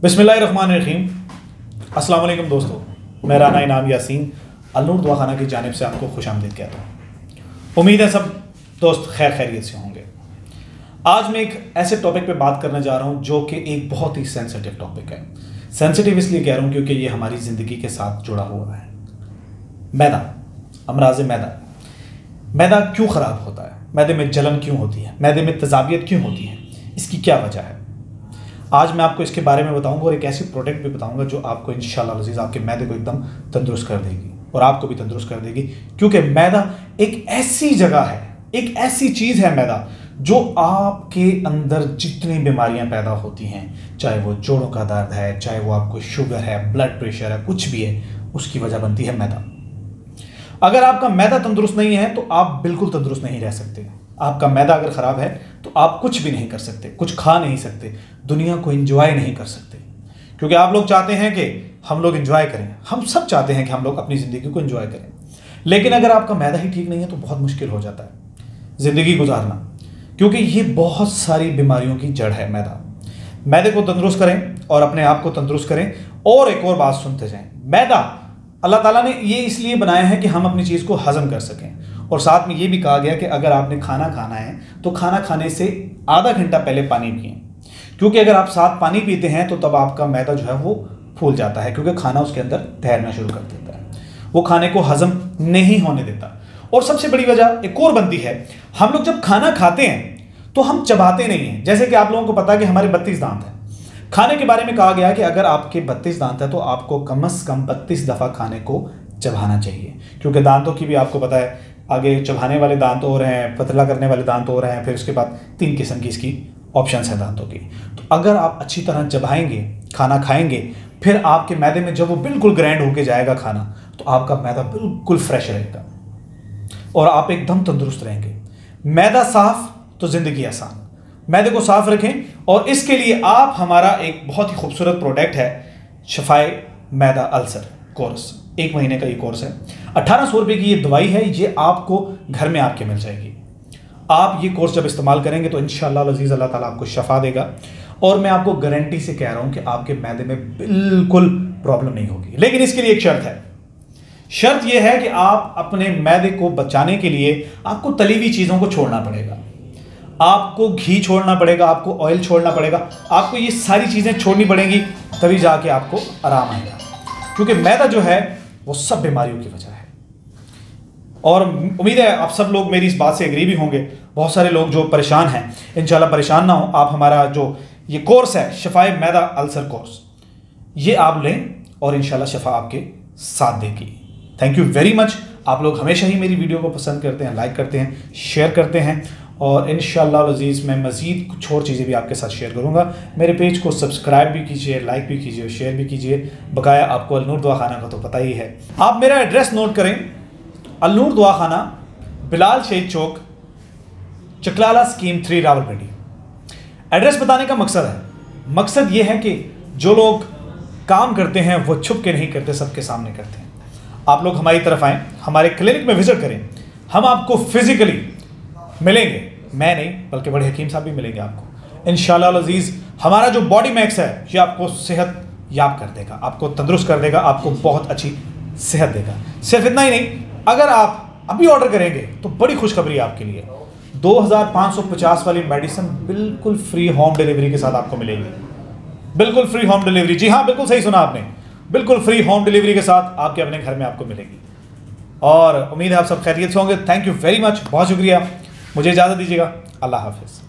बिस्मिल्लाहिर्रहमानिर्रहीम। अस्सलाम वालेकुम दोस्तों, मैं राना इनाम यासीन अल-नूर दवाखाना की जानिब से आपको खुशामदीद कहता हूँ। उम्मीद है सब दोस्त खैरियत से होंगे। आज मैं एक ऐसे टॉपिक पे बात करने जा रहा हूँ जो कि एक बहुत ही सेंसिटिव टॉपिक है। सेंसिटिव इसलिए कह रहा हूँ क्योंकि ये हमारी ज़िंदगी के साथ जुड़ा हुआ है। मैदा, अमराज़ मैदा। मैदा क्यों ख़राब होता है? मैदे में जलन क्यों होती है? मैदे में तेज़ाबियत क्यों होती है? इसकी क्या वजह है? आज मैं आपको इसके बारे में बताऊंगा और एक ऐसी प्रोडक्ट भी बताऊंगा जो आपको इंशाल्लाह अज़ीज़ आपके मैदे को एकदम तंदुरुस्त कर देगी और आपको भी तंदुरुस्त कर देगी। क्योंकि मैदा एक ऐसी जगह है, एक ऐसी चीज़ है मैदा जो आपके अंदर जितनी बीमारियां पैदा होती हैं, चाहे वो जोड़ों का दर्द है, चाहे वो आपको शुगर है, ब्लड प्रेशर है, कुछ भी है, उसकी वजह बनती है मैदा। अगर आपका मैदा तंदुरुस्त नहीं है तो आप बिल्कुल तंदुरुस्त नहीं रह सकते। आपका मैदा अगर ख़राब है तो आप कुछ भी नहीं कर सकते, कुछ खा नहीं सकते, दुनिया को एंजॉय नहीं कर सकते। क्योंकि आप लोग चाहते हैं कि हम लोग एंजॉय करें, हम सब चाहते हैं कि हम लोग अपनी ज़िंदगी को एंजॉय करें, लेकिन अगर आपका मैदा ही ठीक नहीं है तो बहुत मुश्किल हो जाता है ज़िंदगी गुजारना। क्योंकि ये बहुत सारी बीमारियों की जड़ है मैदा। मैदे को तंदुरुस्त करें और अपने आप को तंदुरुस्त करें। और एक और बात सुनते जाएं, मैदा अल्लाह ताला ने ये इसलिए बनाया है कि हम अपनी चीज़ को हजम कर सकें। और साथ में ये भी कहा गया कि अगर आपने खाना खाना है तो खाना खाने से आधा घंटा पहले पानी पिएं। क्योंकि अगर आप साथ पानी पीते हैं तो तब आपका मैदा जो है वो फूल जाता है, क्योंकि खाना उसके अंदर तैरना शुरू कर देता है, वो खाने को हजम नहीं होने देता। और सबसे बड़ी वजह एक और बनती है, हम लोग जब खाना खाते हैं तो हम चबाते नहीं हैं। जैसे कि आप लोगों को पता है कि हमारे 32 दांत हैं। खाने के बारे में कहा गया है कि अगर आपके 32 दांत है तो आपको कम से कम 32 दफ़ा खाने को चबाना चाहिए। क्योंकि दांतों की भी आपको पता है, आगे चबाने वाले दांत हो रहे हैं, पतला करने वाले दांत हो रहे हैं, फिर उसके बाद 3 किस्म की इसकी ऑप्शंस हैं दांतों की। तो अगर आप अच्छी तरह चबाएंगे, खाना खाएंगे, फिर आपके मैदे में जब वो बिल्कुल ग्राइंड होके जाएगा खाना, तो आपका मैदा बिल्कुल फ्रेश रहेगा और आप एकदम तंदुरुस्त रहेंगे। मैदा साफ तो ज़िंदगी आसान। मैदे को साफ रखें और इसके लिए आप हमारा एक बहुत ही खूबसूरत प्रोडक्ट है, शफाए मैदा अल्सर कोर्स। 1 महीने का ये कोर्स है, 1800 रुपये की ये दवाई है। ये आपको घर में आपके मिल जाएगी। आप ये कोर्स जब इस्तेमाल करेंगे तो इंशाअल्लाह अज़ीज़ अल्लाह ताला आपको शफा देगा। और मैं आपको गारंटी से कह रहा हूँ कि आपके मैदे में बिल्कुल प्रॉब्लम नहीं होगी। लेकिन इसके लिए एक शर्त है। शर्त यह है कि आप अपने मैदे को बचाने के लिए आपको तली हुई चीज़ों को छोड़ना पड़ेगा, आपको घी छोड़ना पड़ेगा, आपको ऑयल छोड़ना पड़ेगा, आपको ये सारी चीज़ें छोड़नी पड़ेंगी, तभी जाके आपको आराम आएगा। क्योंकि मैदा जो है वो सब बीमारियों की वजह है। और उम्मीद है आप सब लोग मेरी इस बात से एग्री भी होंगे। बहुत सारे लोग जो परेशान हैं, इंशाल्लाह परेशान ना हो। आप हमारा जो ये कोर्स है शफाए मैदा अल्सर कोर्स, ये आप लें और इंशाल्लाह शफा आपके साथ देगी। Thank you very much. आप लोग हमेशा ही मेरी वीडियो को पसंद करते हैं, लाइक करते हैं, शेयर करते हैं और इंशाअल्लाह अज़ीज़ मैं मज़ीद कुछ और चीज़ें भी आपके साथ शेयर करूँगा। मेरे पेज को सब्सक्राइब भी कीजिए, लाइक भी कीजिए, शेयर भी कीजिए। बकाया आपको अल-नूर दवाखाना का तो पता ही है। आप मेरा एड्रेस नोट करें, अल-नूर दवाखाना, बिलाल शहीद चौक, चकलाला स्कीम 3, रावलपिंडी। एड्रेस बताने का मकसद ये है कि जो लोग काम करते हैं वो छुप के नहीं करते, सबके सामने करते हैं। आप लोग हमारी तरफ आएँ, हमारे क्लिनिक में विजिट करें, हम आपको फिज़िकली मिलेंगे। मैं नहीं बल्कि बड़े हकीम साहब भी मिलेंगे आपको इंशाअल्लाह अज़ीज़। हमारा जो बॉडी मैक्स है ये आपको सेहत याब कर देगा, आपको तंदुरुस्त कर देगा, आपको बहुत अच्छी सेहत देगा। सिर्फ इतना ही नहीं, अगर आप अभी ऑर्डर करेंगे तो बड़ी खुशखबरी है आपके लिए। 2550 वाली मेडिसिन बिल्कुल फ्री होम डिलीवरी के साथ आपको मिलेगी। बिल्कुल फ्री होम डिलीवरी, जी हाँ बिल्कुल सही सुना आपने, बिल्कुल फ्री होम डिलीवरी के साथ आपके अपने घर में आपको मिलेगी। और उम्मीद है आप सब खैरियत से होंगे। थैंक यू वेरी मच, बहुत शुक्रिया। मुझे इजाज़त दीजिएगा। अल्लाह हाफ़िज़।